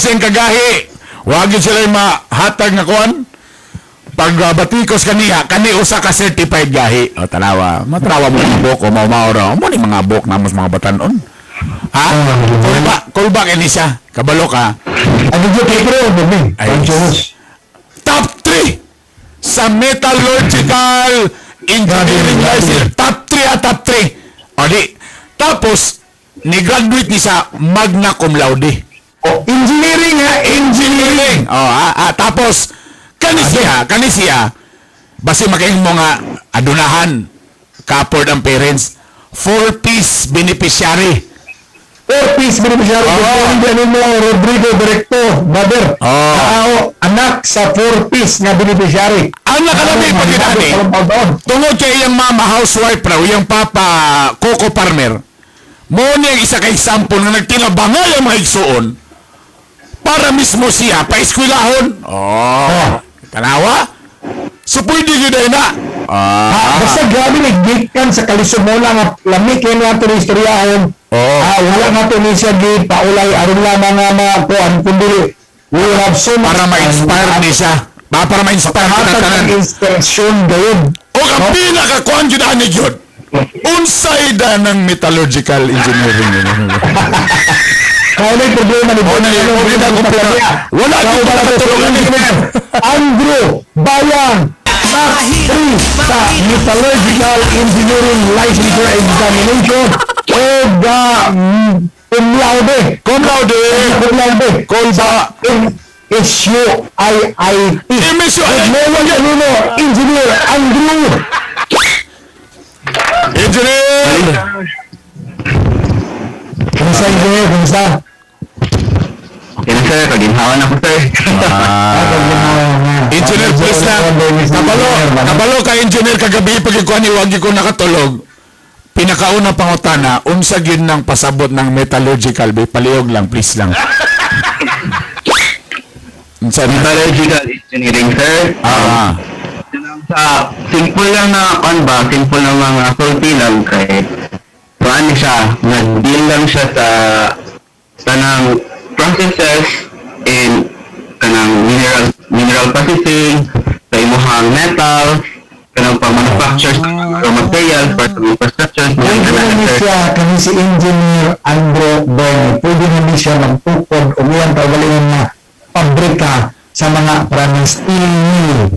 siyang kagahi. Huwag yun sila yung mahatag nga kuhan. Pag batikos kaniya, kani usa ka certified gahi. O, tanawa. Matanawa mo mga bok o maumaura. Mo ni mga bok na mas mga batanon. Ha? Kulba kini siya. Kabalo ka. Ano yung kikro? Top 3 sa metallurgical engineering license. Top 3 at top 3. O di. Tapos, ni-graduate ni sa magna cum laude. Engineering ha? Engineering. Tapos, kani siya, basi makain mo nga adunahan, ka-afford ang parents, 4-piece beneficiary. 4-piece beneficiary. Hindi mo Rodrigo Directo, brother. Anak sa 4-piece na beneficiary. Ang nakalami pagkidani, tungod kay iyang mama housewife raw, iyang papa coco farmer, mo niyang isa ka example na nagtinabangay ang mga igsuon para mismo siya pa-eskwelahon. Tanawa? So, pwede yun na. Basta grabe nagdikan sa kalisod mo lang at lamig kayo natin yung istoryahon. Wala natin ni siya paulay aron lamang mga kuhan kundi we have so much para ma-inspire ni siya. Para ma-inspire na tanan. Inspiration gayon. O kapila ka kuhan yun ani yun. Unsay da ng metallurgical engineering. Kaya na yung problema ni Bono. Wala ko para matulungan ni Andrew Bayang, top 3 sa Metallurgical Engineering Licensure Examination o cum laude. Cum laude. Sa MSU-IIT. Engineer Andrew. Kumusta engineer? Kumusta? Okay na sir, kaginhawan ako sir. Engineer, please na. Kabalo ka engineer kagabi pagikuha ni wagi ko nakatulog. Pinakauna pangutana, unsa gyud ng pasabot ng metallurgical bay palihog lang please lang. Sa metallurgical engineering sir. Sa simple lang na simple na mga sulti lang kahit paano siya, nag-deal lang siya sa kanang processes in kanang mineral processing, sa imuhang metal, kanang pang-manufacture sa raw materials, para sa infrastructure. Pwede namin siya, kami si Engineer Andrew Bern, pwede namin siya magtukod o iyan pagalingan na pabrika sa mga parang steel mill,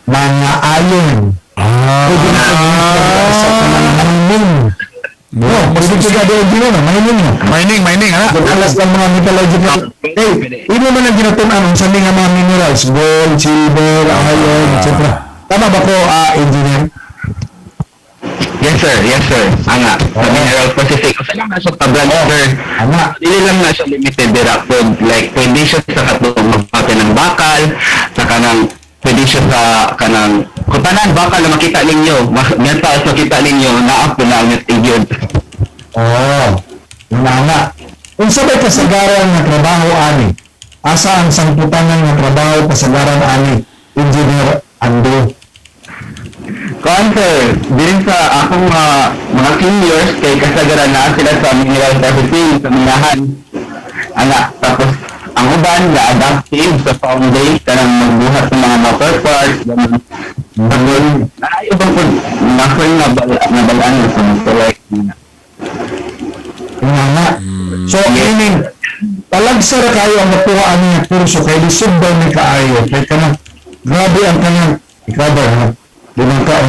mga iron. Pwede namin sa mga mining. Pwede siya doon din na, mining ha? Alas lang mga metallurgical. Hindi mo na ginatunan sa mga minerals, gold, silver, iron, etc. Tama ba ko, engineer? Yes sir. Anga, sa mineral processing. Kasi lang na siya pa-branch sir. Hindi lang na siya limited direction. Like, pwede siya sa katulong magpapin ng bakal, sa kanang, pwede siya sa kanang, kung tanan bakal na makita ninyo, metal makita ninyo, na-up na ang yun. Nga. Kung sabay kasagaran ng trabaho ani, asa ang sangputan ng trabaho kasagaran ani, Engineer Andrew? Sir, din sa akong mga seniors, kay kasagaran na sila sa mineral processing, sa minahan. Tapos, ang uban, na-adaptive sa foundation, kanang magbuhat ng mga motor parts, ganun. Ayaw bang po, nakoy na balaan sa select nila. Nga. So, meaning, talagsara kayo ang natuwaan niya kurso kay lisod daw ni kaayo. Kaya ka na, grabe ang kanyang, ikaw ba, limang ka,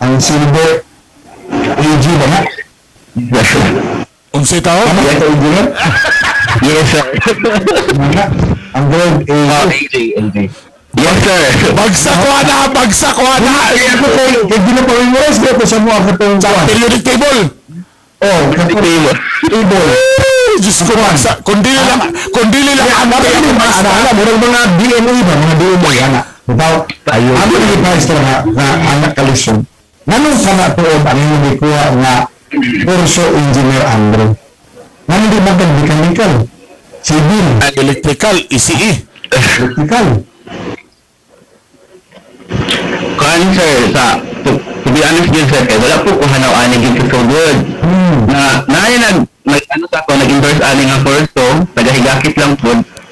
ang silver AG ba na? Yes, sir. Unsay tao? Ano ba ito, engineer? Yes, sir. Ang gold AG. AJ. Yes, sir. Bagsak ko na! Kaya di na pamimores ko sa mga katong Periodic table! table. Diyos ko, kung dili lang ang Murang mga DNA ba? Mga DNA, anak. Ano yung ipahis na anak kalisyon? Nanong ka na tuod ang hindi kuha nga kurso Engineer Andrew? Nanong di magkag-mechanical? Civil? electrical, ECE. Electrical? Sir, to be honest din sir, wala po ko hanaw-anig yung so good. Nag-endorse ani nga kurso, tagahigakit lang po,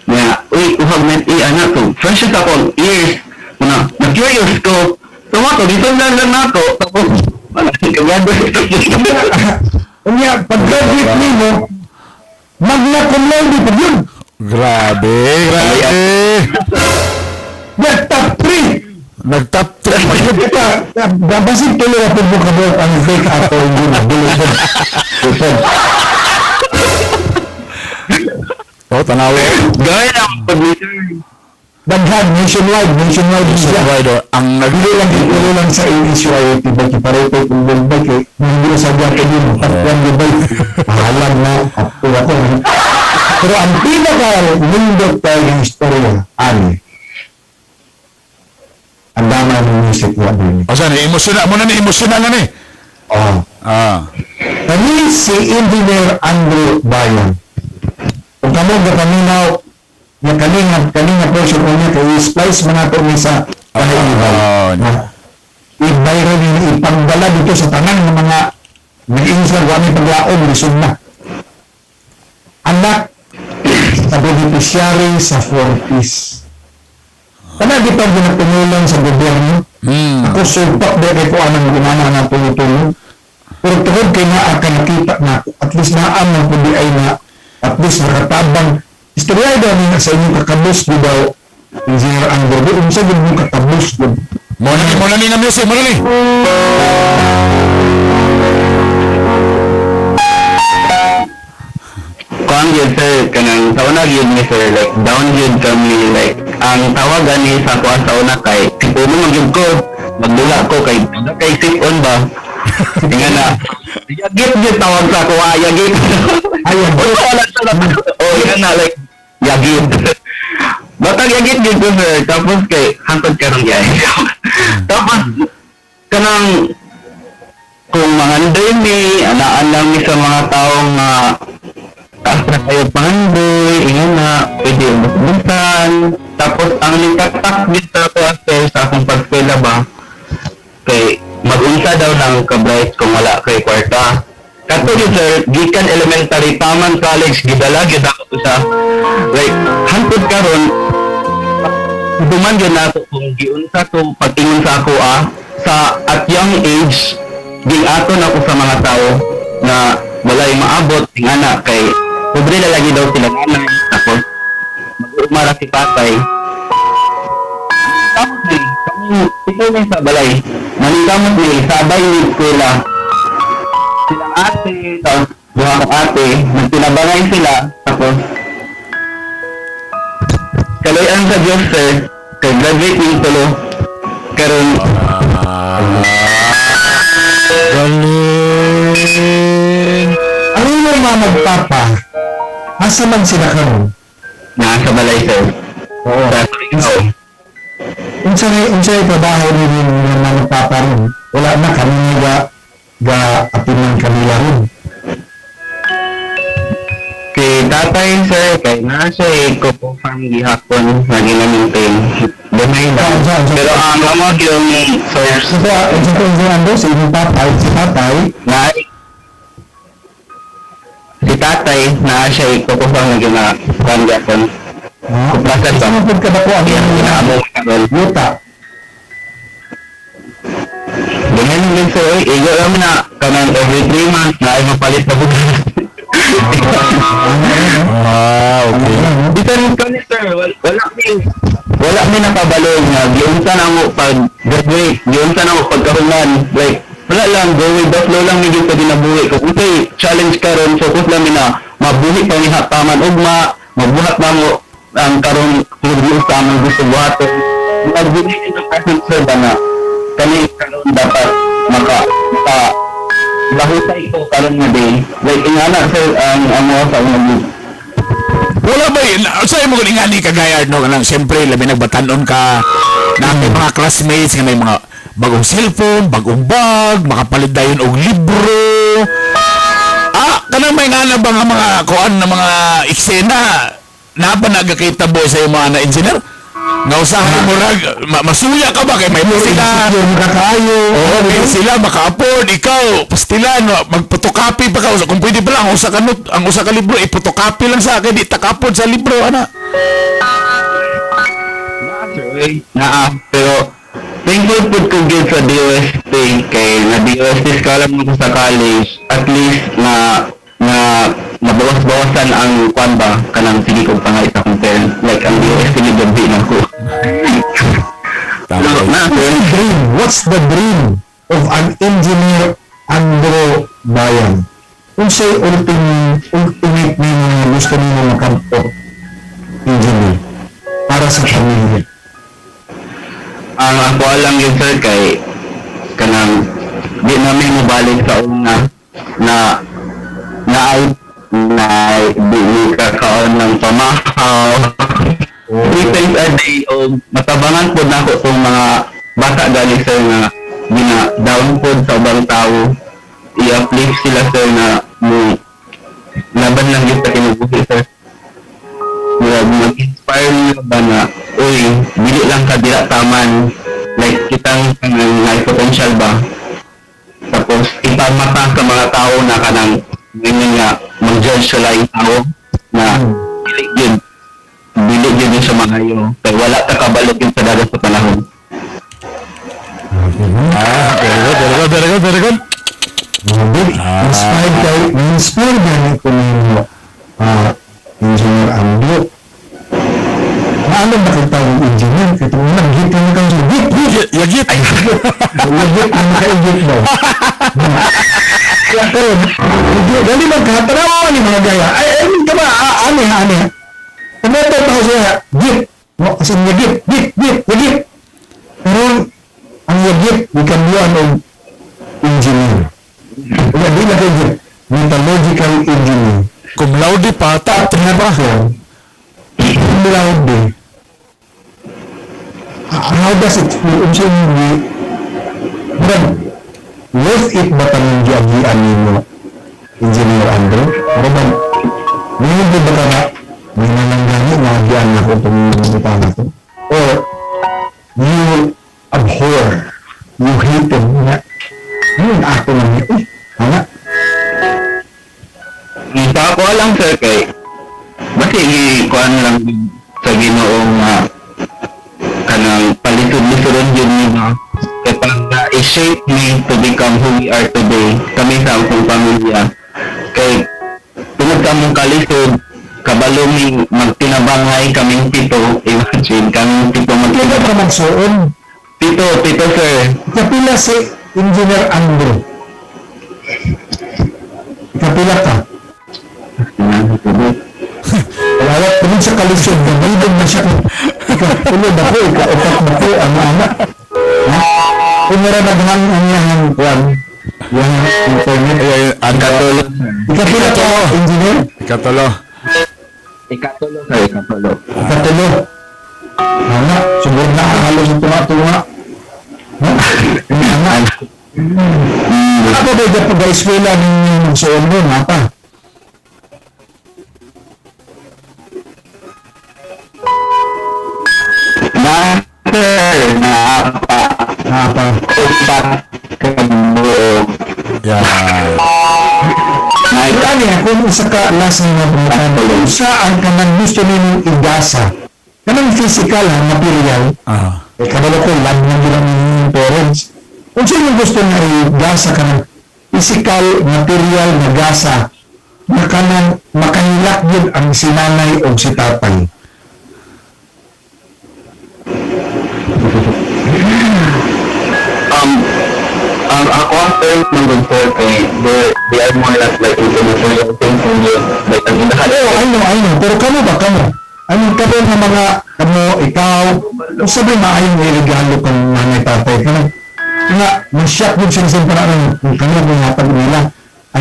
nga, uy, uhag na anak ko. Fresh sa akong ears. Na-curious ko. So, ako, dito lang ako. Tapos, kagado ito. Unya, pag-graduate nimo, magna cum laude pa yun. Grabe. Nga, top 3. Nag-top 3 pa yun. Babasin tuloy ako mo kabot ang fake ako hindi na bulutod. Tanawa. Gawin ang pag-return. Daghan, nationwide siya. Rider, ang Hindi lang sa ASYOT, baki pareto kung baki, hindi na sadya ka din, patyan di ba? Alam na, ako. Pero ang pinaka-lindot tayo ng istorya, ang dama ng music wa din. O saan, emosyonal mo na ni, emosyonal na ni. Kami si Engineer Andrew Bayon. Kung kamo gapaminaw, na kaninga portion ko niya, kaya splice mga ito niya sa kahaibay. I-viral niya, ipanggala dito sa tanang ng mga nag-insal, wami paglaom, lisod na. Anak sa beneficiary sa 40s. Kana di pa ginatumulan sa gobyerno. Ako sulpak ba kay ko anang ginana na tulong. Pero tuhod kay na akan nakita na at least naam ng kundi ay na at least nakatabang istorya daw niya sa inyong kakabos di daw Engineer Andrew. Doon sa din mong kakabos doon. Muna ni na music, muna ni. Kuang yun sir, kanang sauna yun ni sir, like down yun kami, like ang tawagan ni sa kuha sauna kay puno magyud ko, magdula ko kay sip-on ba? Nga na, yagit yun tawag sa kuha, yagit. Ayun. Wala sa yan na, like, yagit. Batang yagit yun ko sir, tapos kay hantod ka ng yay. Tapos, kanang kung mga anday ni, anaan lang ni sa mga taong kasra kayo pangandoy, ingan na, pwede umusbusan. Tapos, ang nagtatak dito ako after sa akong pag-eskwela ba, kay mag-unsa daw ng ka-bright kung wala kay kwarta. Kato yun sir, gikan elementary, Taman College, gidala, ako sa, like, hantod karon duman yun na ako kung giunsa ko, pagtingon sa ako sa at young age, giaton ako sa mga tao na wala yung maabot, nga na, kay pobre na lagi daw sila nanay, tapos mag-umara si patay. Tapos din, kami, ito na sa balay, manigamot din, sabay yung eskwela. Silang ate, tapos buha ko ate, nagtinabangay sila, tapos kaloyan sa Diyos sir, kay graduate yung tulo, karon Galing. Ano yung mga magpapa? Asa man sila karon? nasa balay sir. Oo. Sa ikaw. Unsay trabaho ni mga magpapa ron? Wala na kami atiman kanila ron. Kay tatay sir, kay nasa Coco Farm gihapon na ginamintain. Dumay na. Pero ang amag yung source So, sa inyong tatay, si tatay, na si tatay na siya Coco Farm na ginapan gapon. Kuplasan ba? sumapod ka ba po ang Yan ginaamong karon. yuta? Ganyan din sir, igo lang na kanang every 3 months na ay mapalit na bugas. Okay. Bisan ko ni sir, wala mi napabalog nga giunsa na mo pag graduate, giunsa na mo pagkahulan, like wala lang go with the flow lang mi gyud sa ginabuhi ko. Unsay challenge karon focus lang mi na mabuhi pa ni hataman ugma, mabuhat na mo ang karon kung sa among gusto buhaton. Magbigay ni ng present sir ba na kani karon dapat maka bahutay ko karon nga day. Like ingana sir ang amo sa unang Wala ba yun? Sa'yo mo nga ni kagaya, no? Kanang siyempre, labi nagbatanon ka na may mga classmates, nga may mga bagong cellphone, bagong bag, makapalit dayon og libro. Kanang may nga na ba nga mga kuan na mga eksena na pa nagakita bo sa mga na engineer? Nga usahay mo rag, masuya ka ba kay may sila. Insecure mo kakaayo. Oo, may sila maka-afford, ikaw, pastilan, magpotocopy pa ka. Kung pwede pa lang, ang usa ka libro, ipotocopy lang sa akin, di takapod sa libro, ana. Pero thankful po ko gid sa DOST kay na DOST scholar mo ko sa college, at least na nabawas-bawasan ang kwan ba kanang sige kong pangay sa kong parents, like ang DOST ni gabi na ko. Dream. What's the dream of an engineer Andrew Bayan? Kung siya'y ultimate na mga gusto niyo makampo engineer para sa pamilya. Ang ako alam yun sir kay kanang di namin mabalik sa una na di kakaon ng pamahaw. 3 times a day o matabangan po na ako itong mga bata gali sir na gina-down po sa ubang tao. I-uplift sila sir na laban lang yun sa kinubuhi sir. Mag-inspire niyo ba na uy, dili lang ka dila taman, like kitang may potential ba, tapos ipamata sa mga tao na kanang ganyan nga mag-judge sila yung tao na dili yun sa mga yun kaya wala ka kabalik yun sa dagat sa panahon. Very good. Inspired na ko ninyo engineer Andrew. Ano ba kita yung engineer? Ito mo lang, git lang kang git. Yagit. Git ang nakaigit daw. Kaya karon, dali magkatarawa ni mga gaya. Ay, ka ba? Ane. Kumoto pa siya, git. Kasi yagit. Pero, ang yagit, ikambuan ng engineer. Kaya di na kayo git. Metallurgical engineer. Cum laude pa, Trabaho. Cum laude. How does it feel? Worth it ba tanong giagian ninyo, Engineer Andrew? Ano ba? Ngayon ba ka na may nananggani na giagian na ko itong mga na to? Or you abhor, you hate them na yung ato lang niya, hanga? Sa ako lang sir kay basi ikuan lang sa Ginoong kanang palisod-lisodon yun niya kaya parang i-shape me to become who we are today kami sa akong pamilya kay tungod ka mong kalisod kabaluming magtinabangay kaming pito, imagine kaming pito Kaya ka magsuon. pito sir. Kapila si Engineer Andrew. Kapila ka. Alawat pa rin sa kalisod na may na siya. Ikatulod ako, ikaupat na ko, ang anak. Kung meron naghang ang yang kwan, yung internet. Ang katulog. Ikapila ka, engineer? Ikatulo. Ikatulo sir, ikatulo. Ikatulo. Anak, subod na halos ang tunga-tunga. Anak. Ako ba yung pag-eskwela ng magsuon mo, mata? Napa. Yan. Kani kung isa ka last na mga saan ka nang gusto ninyong igasa, kanang physical ha, material, kabalo ko, love na bilang yung parents. Kung sino gusto na igasa ka ng physical, material na gasa, na kanang makahilak yun ang sinanay o si tatay. Ang ako ang parents ng good sir kay they are more like into material things and like ang inakala I know. Pero kamo ba, kamo? Anong kamo ng mga, kamo, ikaw, kung sabi maayong may regalo kang nanay tatay, kanang, nga, na-shock din siya para kung kamo bungatag nila. I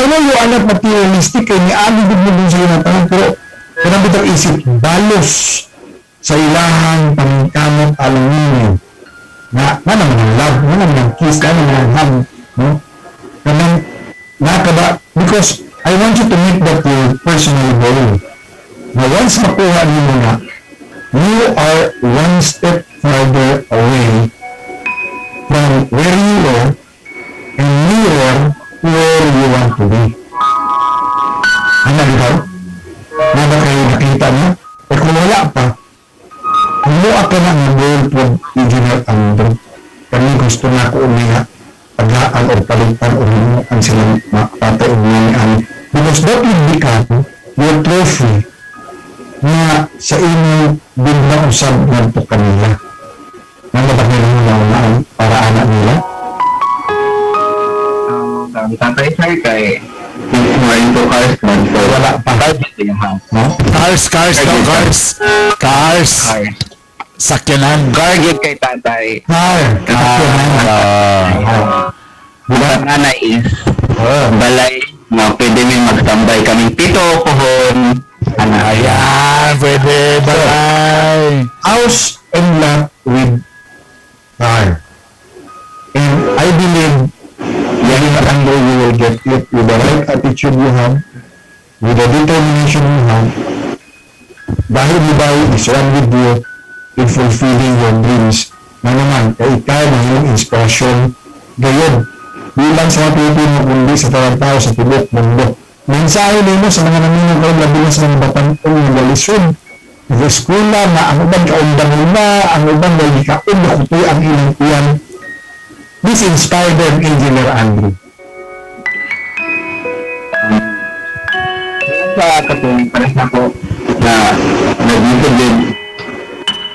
know you are not materialistic, kaya niali din mo din sa'yo na tanong, pero kanang bitang isip, balos sa ilahan, pangkamot, alam ninyo, na naman ang love, na naman ang kiss, na naman ang hug, no? Kanang, nakaba, because I want you to make that your personal goal. Na once makuha niyo na, you are one step further away from where you were and nearer to where you want to be. Ano daw? Na ba kayo nakita mo? Eh kung wala pa, kumuha ka na ng goal po Engineer Andrew. Kami gusto na ko umiha paglaan o palitan o hinuan silang tatay o nangyaan. Because that would become your trophy na sa inyong biglang usab ng po kanila. Ano ba nilang naunaan para anak nila? Ang tatay sir kay is more into cars man. So, Wala pa. budget yung house. No? Cars daw, cars. Cars. Cars. Sakyanan. Target kay tatay. Car. Ang nanay is balay na pwede may magtambay kaming pito, pohon, Ayan, pwede. Balay. House and lot with car. And I believe yan ang way you will get it with the right attitude you have, with the determination you have. Dahil Dubai is one with you in fulfilling your dreams. Na naman, kay ikaw na yung inspirasyon gayon. Bilang sa mga Pilipino, kundi sa tao sa tibok mundo. Mensahe nimo sa mga naminong kayo labi na sa mga batang ng galisod. Sa eskwela na ang ubang kaundang nila, ang ubang lagi kaon na kutoy ang ilang iyan. This inspired them, Engineer Andrew. sa katong pares na ko na nag-YouTube din.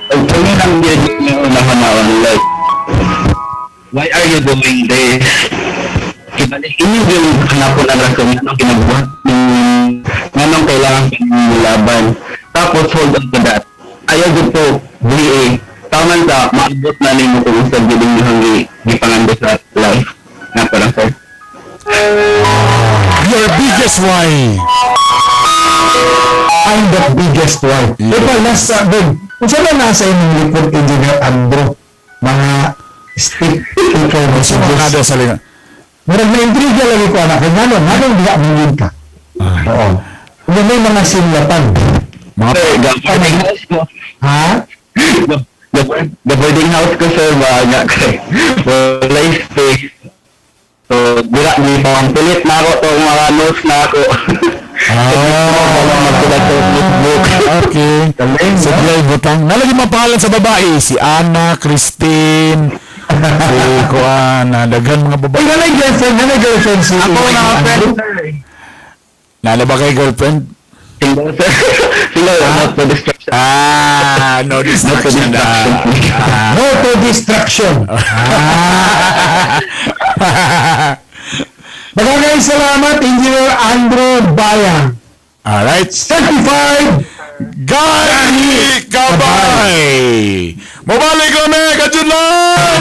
Ang kanya lang din yung unahanawan like, why are you doing this? Kibalik, ini yung hanapon na rason anong ginagawa anong kailangan laban. Tapos hold on to that. Ayaw dito, BA. Taman sa, maabot na rin mo kung sa giling yung hangi gipangando sa life. Na parang sir. Your biggest why. I'm the biggest one. Yeah. Ito, nasa, Bob, kung saan na nasa inyong likod, Engineer Andrew, mga stick people mo sa Mga Diyos. kada sa linga. Marag na-intriga lagi ko anak, kaya nga diya mungin ka. Oo. Kung may mga sinlatan. Mga Sir, the boarding house ko. Ha? The boarding house ko sir, baga kay wala space. So, dira ni pang pilit na ako to mga notes na ako. Wala magsulat sa notebook. Okay. Galing, Si no? Blay Butang. Nalagi mapahalan sa babae. Si Ana, Christine, si Kuana. Daghan mga Ay, babae. nanay girlfriend si Ako na Andrew. friend sir. Nala ba kay girlfriend? Single sir. Single, not to distraction. No distraction na. No to distraction. Maraming salamat, Engineer Andrew Bayang. Alright. Certified Gani Kabay! Mabalik kami! Kadyan lang!